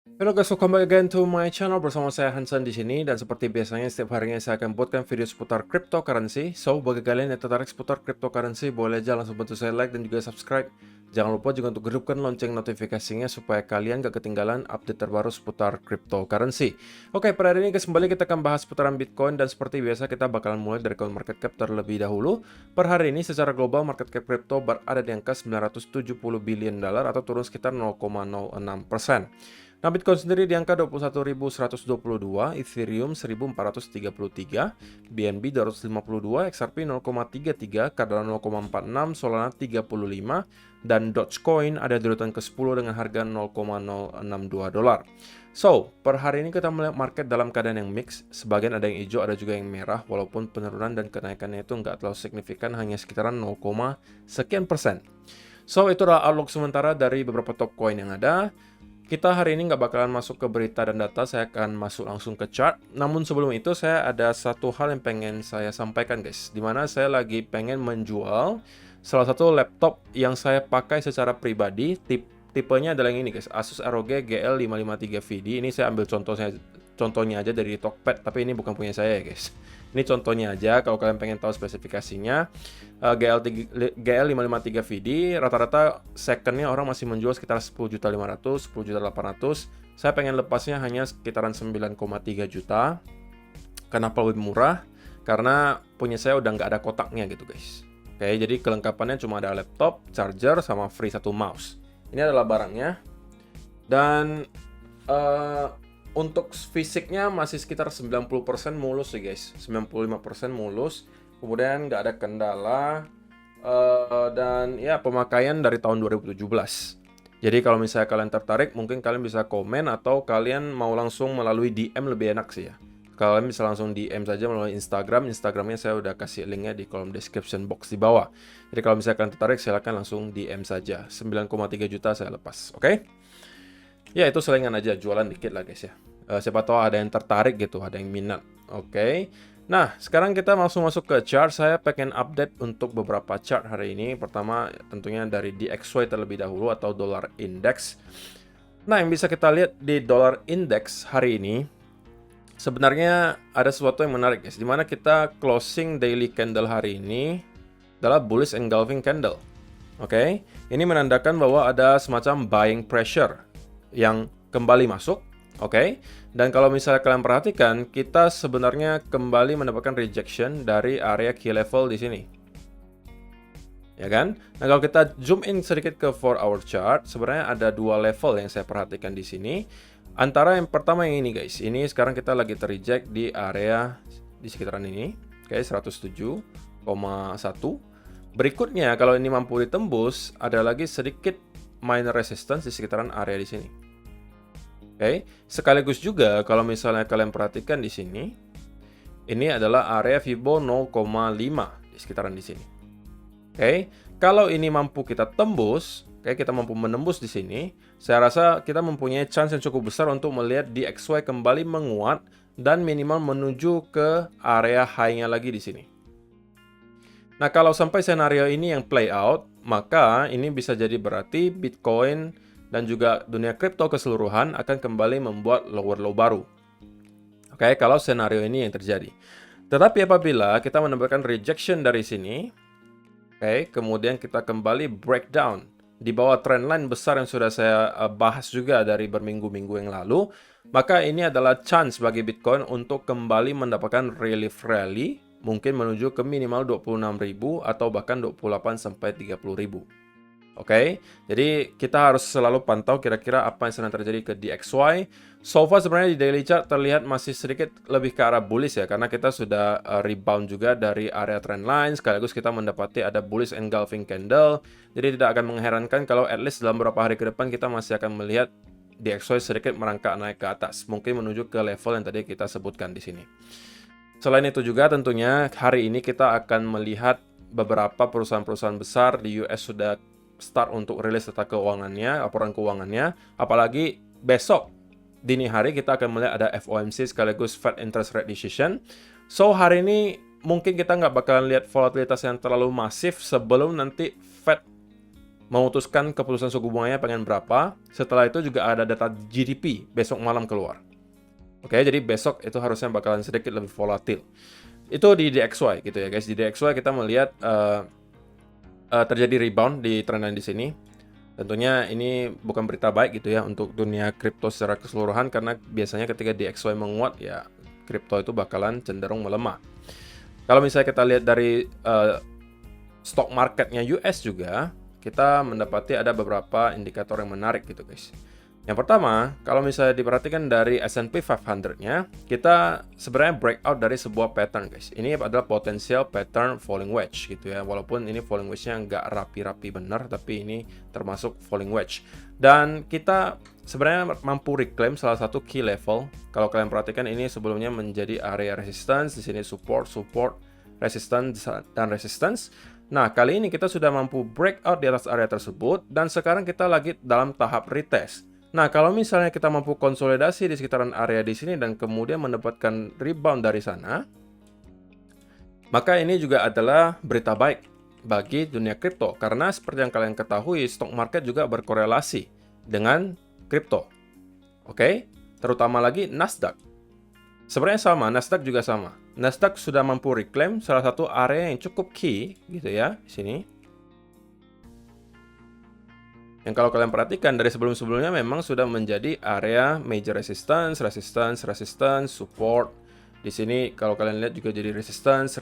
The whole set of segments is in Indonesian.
Halo guys, welcome back again to my channel bersama saya Hansen di sini dan seperti biasanya setiap harinya saya akan buatkan video seputar cryptocurrency. So, bagi kalian yang tertarik seputar cryptocurrency, boleh aja langsung bantu saya like dan juga subscribe. Jangan lupa juga untuk hidupkan lonceng notifikasinya supaya kalian gak ketinggalan update terbaru seputar cryptocurrency. Oke, pada hari ini guys, kembali kita akan bahas seputaran Bitcoin dan seperti biasa kita bakalan mulai dari coin market cap terlebih dahulu. Per hari ini secara global market cap crypto berada di angka 970 billion dollar atau turun sekitar 0,06%. Nah, Bitcoin sendiri di angka 21.122, Ethereum 1.433, BNB 252, XRP 0,33, Cardano 0,46, Solana 35, dan Dogecoin ada di urutan ke-10 dengan harga 0,062 dolar. So, per hari ini kita melihat market dalam keadaan yang mix, sebagian ada yang hijau, ada juga yang merah, walaupun penurunan dan kenaikannya itu nggak terlalu signifikan, hanya sekitaran 0, sekian persen. So, itu adalah outlook sementara dari beberapa top coin yang ada. Kita hari ini nggak bakalan masuk ke berita dan data, saya akan masuk langsung ke chart. Namun sebelum itu saya ada satu hal yang pengen saya sampaikan guys. Dimana saya lagi pengen menjual salah satu laptop yang saya pakai secara pribadi. Tipenya adalah yang ini guys, Asus ROG GL553 VD. Ini saya ambil contohnya aja dari Tokped, tapi ini bukan punya saya ya guys. Ini contohnya aja, kalau kalian pengen tahu spesifikasinya. GL553VD, rata-rata secondnya orang masih menjual sekitar 10.500.000, 10.800.000. Saya pengen lepasnya hanya sekitaran 9,3 juta. Kenapa lebih murah? Karena punya saya udah nggak ada kotaknya gitu guys. Oke, jadi kelengkapannya cuma ada laptop, charger, sama free satu mouse. Ini adalah barangnya. Dan untuk fisiknya masih sekitar 90% mulus sih guys, 95% mulus. Kemudian nggak ada kendala, dan ya pemakaian dari tahun 2017. Jadi kalau misalnya kalian tertarik, mungkin kalian bisa komen atau kalian mau langsung melalui DM lebih enak sih ya. Kalian bisa langsung DM saja melalui Instagram. Instagramnya saya udah kasih linknya di kolom description box di bawah. Jadi kalau misalnya kalian tertarik, silahkan langsung DM saja. 9,3 juta saya lepas, oke? Ya, itu selingan aja, jualan dikit lah guys ya. Siapa tahu ada yang tertarik gitu, ada yang minat. Oke. Nah, sekarang kita langsung masuk ke chart. Saya pengen update untuk beberapa chart hari ini. Pertama, tentunya dari DXY terlebih dahulu atau dollar index. Nah, yang bisa kita lihat di dollar index hari ini, sebenarnya ada sesuatu yang menarik guys. Dimana kita closing daily candle hari ini adalah bullish engulfing candle. Oke, ini menandakan bahwa ada semacam buying pressure yang kembali masuk. Oke, dan kalau misalnya kalian perhatikan, kita sebenarnya kembali mendapatkan rejection dari area key level di sini. Ya kan? Nah, kalau kita zoom in sedikit ke 4-hour chart, sebenarnya ada dua level yang saya perhatikan di sini. Antara yang pertama yang ini guys, ini sekarang kita lagi terreject di area di sekitaran ini. Oke, 107,1. Berikutnya, kalau ini mampu ditembus, ada lagi sedikit minor resistance di sekitaran area di sini. Oke, sekaligus juga kalau misalnya kalian perhatikan di sini, ini adalah area Fibo 0,5 di sekitaran di sini. Oke, kalau ini mampu kita tembus, oke, kita mampu menembus di sini, saya rasa kita mempunyai chance yang cukup besar untuk melihat DXY kembali menguat dan minimal menuju ke area high-nya lagi di sini. Nah, kalau sampai senario ini yang play out, maka ini bisa jadi berarti Bitcoin dan juga dunia kripto keseluruhan akan kembali membuat lower low baru. Oke, kalau senario ini yang terjadi. Tetapi apabila kita mendapatkan rejection dari sini, oke, kemudian kita kembali breakdown di bawah trendline besar yang sudah saya bahas juga dari berminggu-minggu yang lalu, maka ini adalah chance bagi Bitcoin untuk kembali mendapatkan relief rally, mungkin menuju ke minimal 26.000 atau bahkan 28 sampai 30.000. Oke, jadi kita harus selalu pantau kira-kira apa yang sedang terjadi ke DXY. So far sebenarnya di daily chart terlihat masih sedikit lebih ke arah bullish ya, karena kita sudah rebound juga dari area trendline, sekaligus kita mendapati ada bullish engulfing candle. Jadi tidak akan mengherankan kalau at least dalam beberapa hari ke depan kita masih akan melihat DXY sedikit merangkak naik ke atas, mungkin menuju ke level yang tadi kita sebutkan di sini. Selain itu juga tentunya hari ini kita akan melihat beberapa perusahaan-perusahaan besar di US sudah start untuk rilis data keuangannya, laporan keuangannya. Apalagi besok dini hari kita akan melihat ada FOMC sekaligus Fed Interest Rate Decision. So hari ini mungkin kita nggak bakalan lihat volatilitas yang terlalu masif sebelum nanti Fed memutuskan keputusan suku bunganya pengen berapa. Setelah itu juga ada data GDP besok malam keluar. Oke, jadi besok itu harusnya bakalan sedikit lebih volatil. Itu di DXY gitu ya guys. Di DXY kita melihat terjadi rebound di trendline di sini. Tentunya ini bukan berita baik gitu ya untuk dunia kripto secara keseluruhan, karena biasanya ketika DXY menguat ya kripto itu bakalan cenderung melemah. Kalau misalnya kita lihat dari stock marketnya US juga, kita mendapati ada beberapa indikator yang menarik gitu guys. Yang pertama, kalau misalnya diperhatikan dari S&P 500-nya, kita sebenarnya breakout dari sebuah pattern guys. Ini adalah potensial pattern falling wedge gitu ya. Walaupun ini falling wedge-nya nggak rapi-rapi benar, tapi ini termasuk falling wedge. Dan kita sebenarnya mampu reclaim salah satu key level. Kalau kalian perhatikan, ini sebelumnya menjadi area resistance, di sini support, resistance, dan resistance. Nah, kali ini kita sudah mampu breakout di atas area tersebut, dan sekarang kita lagi dalam tahap retest. Nah, kalau misalnya kita mampu konsolidasi di sekitaran area di sini dan kemudian mendapatkan rebound dari sana, maka ini juga adalah berita baik bagi dunia kripto. Karena seperti yang kalian ketahui, stock market juga berkorelasi dengan kripto. Oke? Terutama lagi Nasdaq. Sebenarnya sama, Nasdaq juga sama. Nasdaq sudah mampu reclaim salah satu area yang cukup key gitu ya, di sini. Yang kalau kalian perhatikan dari sebelum-sebelumnya memang sudah menjadi area major resistance, support. Di sini kalau kalian lihat juga jadi resistance.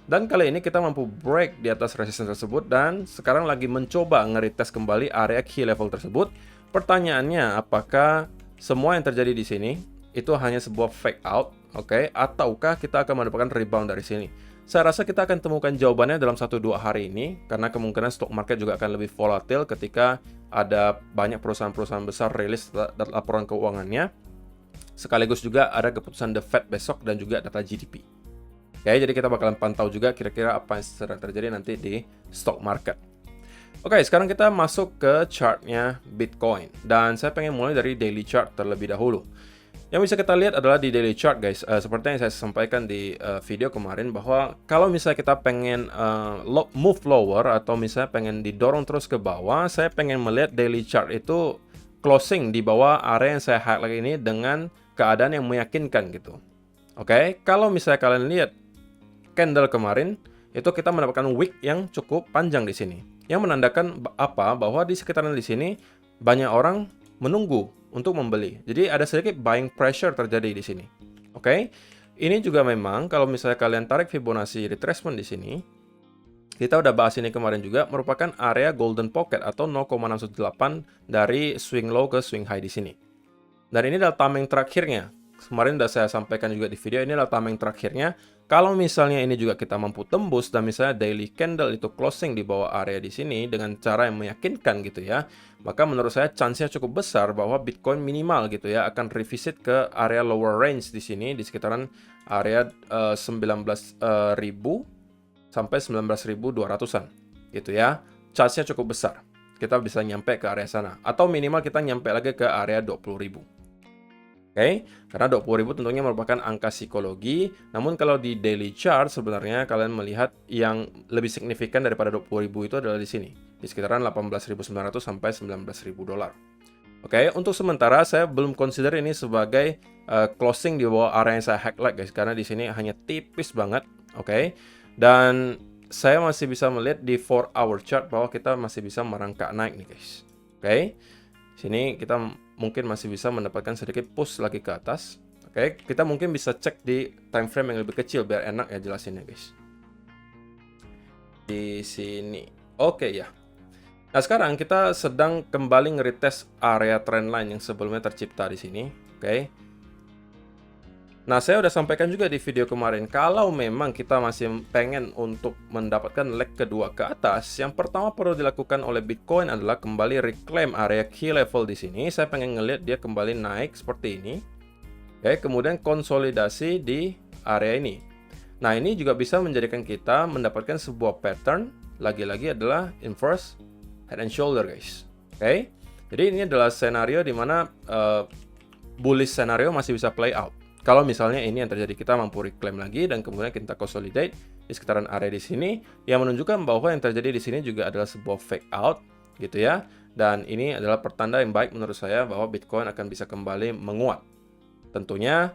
Dan kali ini kita mampu break di atas resistance tersebut dan sekarang lagi mencoba nge-retest kembali area key level tersebut. Pertanyaannya, apakah semua yang terjadi di sini itu hanya sebuah fake out, oke? Ataukah kita akan mendapatkan rebound dari sini? Saya rasa kita akan temukan jawabannya dalam 1-2 hari ini, karena kemungkinan stock market juga akan lebih volatil ketika ada banyak perusahaan-perusahaan besar rilis laporan keuangannya. Sekaligus juga ada keputusan The Fed besok dan juga data GDP. Oke, jadi kita bakalan pantau juga kira-kira apa yang sedang terjadi nanti di stock market. Oke, sekarang kita masuk ke chartnya Bitcoin. Dan saya pengen mulai dari daily chart terlebih dahulu. Yang bisa kita lihat adalah di daily chart guys, seperti yang saya sampaikan di video kemarin, bahwa kalau misalnya kita pengen move lower atau misalnya pengen didorong terus ke bawah, saya pengen melihat daily chart itu closing di bawah area yang saya highlight ini dengan keadaan yang meyakinkan gitu. Oke, kalau misalnya kalian lihat candle kemarin, itu kita mendapatkan wick yang cukup panjang di sini, yang menandakan apa? Bahwa di sekitaran di sini banyak orang menunggu untuk membeli. Jadi ada sedikit buying pressure terjadi di sini. Oke. Ini juga memang kalau misalnya kalian tarik Fibonacci retracement di sini, kita udah bahas ini kemarin juga, merupakan area golden pocket atau 0,618 dari swing low ke swing high di sini. Dan ini adalah timing terakhirnya. Kemarin udah saya sampaikan juga di video, ini adalah timing terakhirnya. Kalau misalnya ini juga kita mampu tembus dan misalnya daily candle itu closing di bawah area di sini dengan cara yang meyakinkan gitu ya, maka menurut saya chance-nya cukup besar bahwa Bitcoin minimal gitu ya akan revisit ke area lower range di sini di sekitaran area 19.000 sampai 19.200-an gitu ya. Chance-nya cukup besar. Kita bisa nyampe ke area sana atau minimal kita nyampe lagi ke area 20.000. Oke, karena 20.000 tentunya merupakan angka psikologi. Namun kalau di daily chart sebenarnya kalian melihat yang lebih signifikan daripada 20.000 itu adalah di sini, di sekitaran 18.900 sampai 19.000 dolar. Oke, untuk sementara saya belum consider ini sebagai closing di bawah area yang saya highlight guys, karena di sini hanya tipis banget. Oke, dan saya masih bisa melihat di 4-hour chart bahwa kita masih bisa merangkak naik nih guys. Oke, sini kita mungkin masih bisa mendapatkan sedikit push lagi ke atas. Oke, kita mungkin bisa cek di time frame yang lebih kecil biar enak ya jelasinnya guys. Di sini. Oke ya. Nah, sekarang kita sedang kembali nge-retest area trendline yang sebelumnya tercipta di sini. Oke. Nah, saya udah sampaikan juga di video kemarin, kalau memang kita masih pengen untuk mendapatkan leg kedua ke atas, yang pertama perlu dilakukan oleh Bitcoin adalah kembali reclaim area key level di sini. Saya pengen ngelihat dia kembali naik seperti ini. Oke, kemudian konsolidasi di area ini. Nah, ini juga bisa menjadikan kita mendapatkan sebuah pattern, lagi-lagi adalah inverse head and shoulder, guys. Oke, jadi ini adalah skenario di mana bullish scenario masih bisa play out. Kalau misalnya ini yang terjadi, kita mampu reclaim lagi dan kemudian kita consolidate di sekitaran area di sini yang menunjukkan bahwa yang terjadi di sini juga adalah sebuah fake out gitu ya. Dan ini adalah pertanda yang baik menurut saya bahwa Bitcoin akan bisa kembali menguat. Tentunya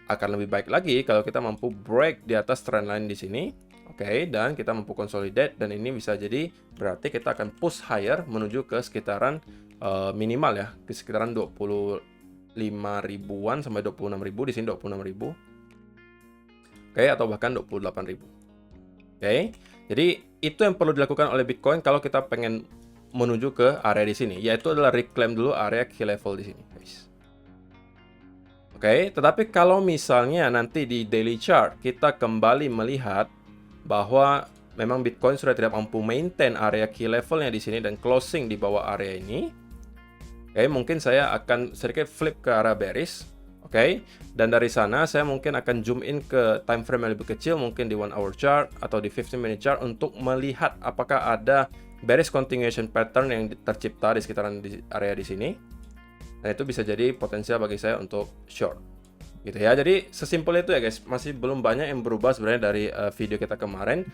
akan lebih baik lagi kalau kita mampu break di atas trendline di sini. Oke, dan kita mampu consolidate, dan ini bisa jadi berarti kita akan push higher menuju ke sekitaran minimal ya, ke sekitaran 25 ribuan sampai 26 ribu, di sini 26 ribu. Oke, atau bahkan 28 ribu. Oke, jadi itu yang perlu dilakukan oleh Bitcoin kalau kita pengen menuju ke area di sini, yaitu adalah reclaim dulu area key level di sini, guys. Oke, tetapi kalau misalnya nanti di daily chart kita kembali melihat bahwa memang Bitcoin sudah tidak mampu maintain area key levelnya di sini dan closing di bawah area ini, oke, mungkin saya akan sedikit flip ke arah bearish, oke, dan dari sana saya mungkin akan zoom in ke time frame yang lebih kecil, mungkin di 1 hour chart atau di 15 minute chart untuk melihat apakah ada bearish continuation pattern yang tercipta di sekitaran area di sini. Nah, itu bisa jadi potensial bagi saya untuk short. Gitu ya. Jadi sesimpel itu ya guys. Masih belum banyak yang berubah sebenarnya dari video kita kemarin.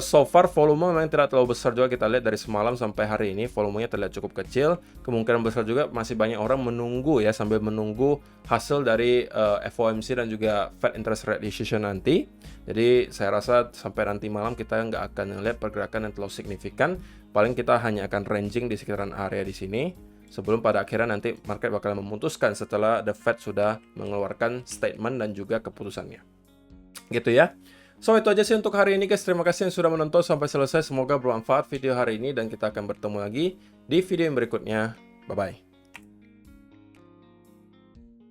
So far volume memang tidak terlalu besar juga, kita lihat dari semalam sampai hari ini volumenya terlihat cukup kecil. Kemungkinan besar juga masih banyak orang menunggu ya, sambil menunggu hasil dari FOMC dan juga Fed interest rate decision nanti. Jadi saya rasa sampai nanti malam kita nggak akan melihat pergerakan yang terlalu signifikan. Paling kita hanya akan ranging di sekitaran area di sini, sebelum pada akhirnya nanti market bakal memutuskan setelah The Fed sudah mengeluarkan statement dan juga keputusannya. Gitu ya. So, itu aja sih untuk hari ini guys. Terima kasih yang sudah menonton sampai selesai. Semoga bermanfaat video hari ini dan kita akan bertemu lagi di video yang berikutnya. Bye-bye.